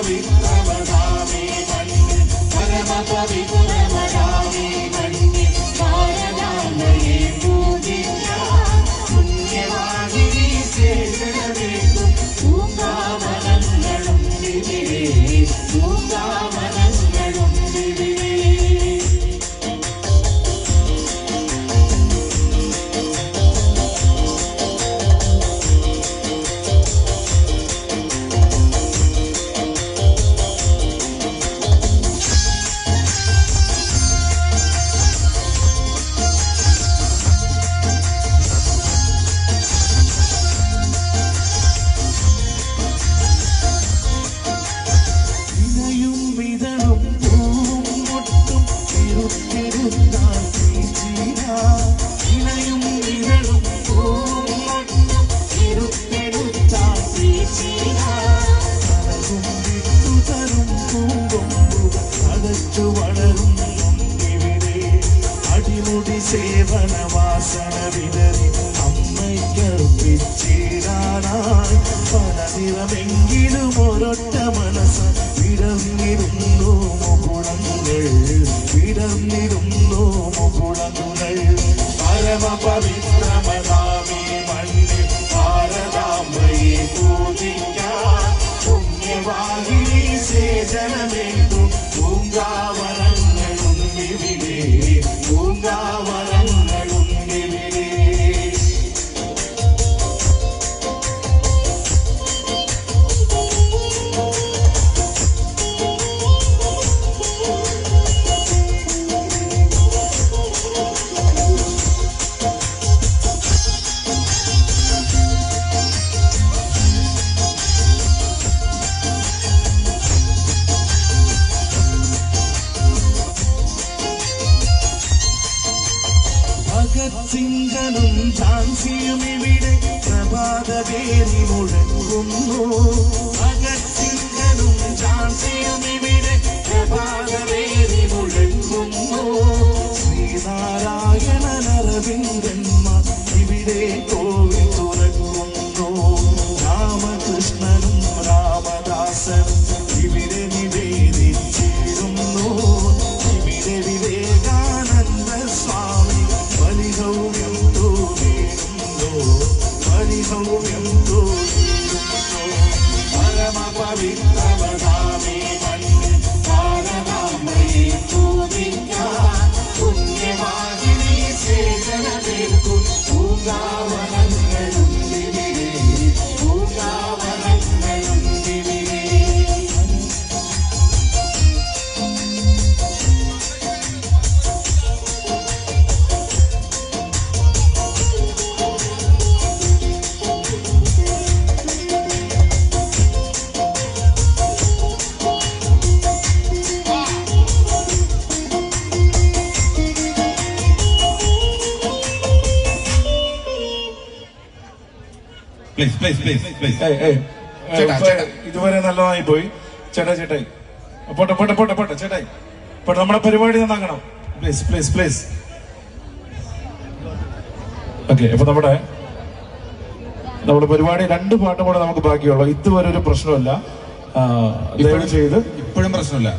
പവിത്രമതാമേ മണ്ണിൽ പരമപവിത്രമതാമേ മണ്ണിൽ ഭാരതാംബയെ പൂജിക്കാം പുണ്യവാഹിനി ശേഷണമേകും പൂങ്കാവനങ്ങളും വിവിധേ പൂങ്കാവനങ്ങളും വിവിധേ. സേവനവാസന വിതറി അമ്മയ്ക്കർപ്പിച്ചിടാനായി പലനിറമെങ്കിലും ഒരൊറ്റ മനസ്സ് വിടർന്നിരുന്നു മുകുളങ്ങൾ വിടർന്നിരുന്നു മുകുളങ്ങൾ പരമപവിത്രമതാമേ മണ്ണിൽ ഭാരതാംബയെ പൂജിക്കാൻ പുണ്യവാഹിനി സേചനമേകും പൂങ്കാവനങ്ങളും വിവിധേ പൂങ്കാവനങ്ങളും വിവിധേ. സിംഗനും ഝാൻസിയും ഇവിടെ പ്രഭാതവേദി മുഴങ്ങുന്നു ഭഗത് സിംഗനും ഝാൻസിയും ഇവിടെ പ്രഭാതവേദി മുഴങ്ങുന്നു ശ്രീനാരായണൻ അരവിന്ദന്മാർ ഇവിടെ കോവിൽ തുറക്കുന്നു രാമകൃഷ്ണനും രാമദാസനും ഇവിടെ നിവേദിച്ചിരുന്നു ഇവിടെ വിവേകാനന്ദ സ്വാമി ബലിഹൗര്യം തോന്നിയിരുന്നു ബലിഹൗര്യം തോന്നിയിരുന്നു പരമപവിത്രമതാമേ മണ്ണിൽ ഭാരതാംബയെ പൂജിക്കാൻ പുണ്യവാഹിനി സേചനമേൽക്കും പൂങ്കാവനങ്ങളും വിവിധേ പൂങ്കാവനങ്ങളും വിവിധേ. ഇതുവരെ നല്ലതായി പോയി ചേട്ടായി പോട്ടെ പോട്ടെ പോട്ടെ പോട്ടെ ചേട്ടായി പോട്ടെ. നമ്മുടെ പരിപാടി നന്നാക്കണം പ്ലീസ് പ്ലീസ് പ്ലീസ്. ഓക്കെ, അപ്പൊ നമ്മുടെ പരിപാടി 2 പാട്ടും കൂടെ നമുക്ക് ബാക്കിയുള്ളൂ. ഇതുവരെ ഒരു പ്രശ്നമല്ല, ദയവ് ചെയ്ത് ഇപ്പോഴും പ്രശ്നമില്ല.